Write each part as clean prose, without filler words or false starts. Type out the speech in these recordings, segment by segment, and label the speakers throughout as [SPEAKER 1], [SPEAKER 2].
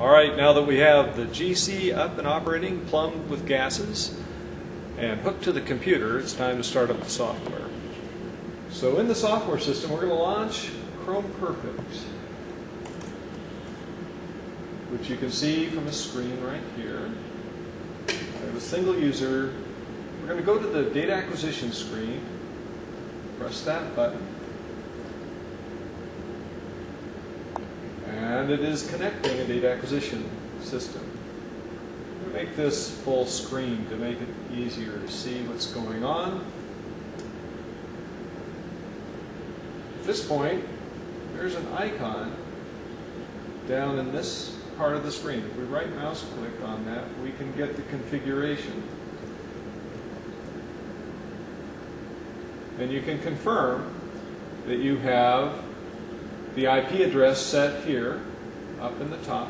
[SPEAKER 1] All right, now that we have the GC up and operating, plumbed with gases, and hooked to the computer, it's time to start up the software. So in the software system, we're going to launch Chrome Perfect, which you can see from the screen right here. I have a single user. We're going to go to the data acquisition screen, press that button, and it is connecting a data acquisition system. I'm going to make this full screen to make it easier to see what's going on. At this point, there's an icon down in this part of the screen. If we right mouse click on that, we can get the configuration. And you can confirm that you have the IP address set here up in the top,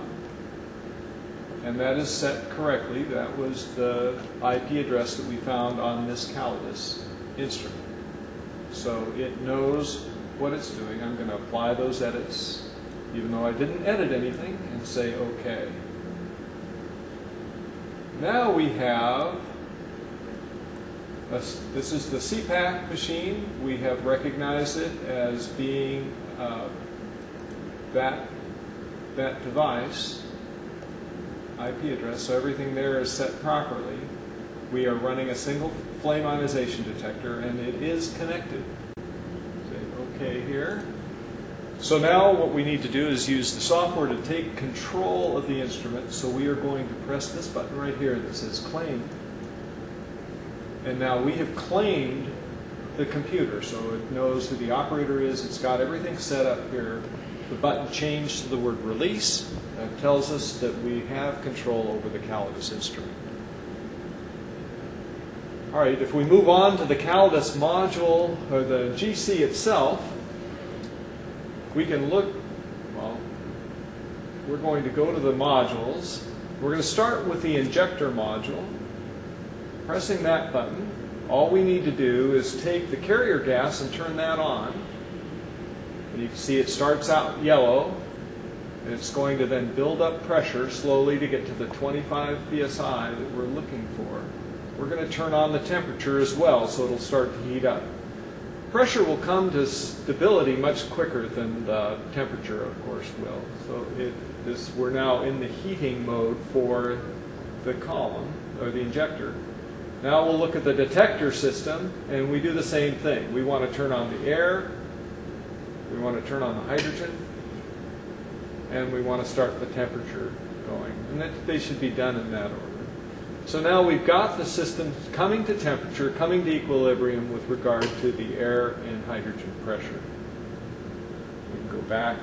[SPEAKER 1] and that is set correctly. That was the IP address that we found on this CALIDUS instrument. So it knows what it's doing. I'm going to apply those edits, even though I didn't edit anything, and say OK. Now we have, this is the CPAC machine. We have recognized it as being that device IP address, so everything there is set properly. We are running a single flame ionization detector, and it is connected. Say OK here. So now what we need to do is use the software to take control of the instrument. So we are going to press this button right here that says claim. And now we have claimed the computer, so it knows who the operator is. It's got everything set up here. The button changed to the word release. That tells us that we have control over the CALIDUS instrument. All right, if we move on to the CALIDUS module, or the GC itself, we can look, well, we're going to go to the modules. We're going to start with the injector module. Pressing that button, all we need to do is take the carrier gas and turn that on. And you can see it starts out yellow, and it's going to then build up pressure slowly to get to the 25 psi that we're looking for. We're going to turn on the temperature as well, so it'll start to heat up. Pressure will come to stability much quicker than the temperature, of course, will. So we're now in the heating mode for the column, or the injector. Now we'll look at the detector system, and we do the same thing. We want to turn on the air, we want to turn on the hydrogen, and we want to start the temperature going. And they should be done in that order. So now we've got the system coming to temperature, coming to equilibrium with regard to the air and hydrogen pressure. We can go back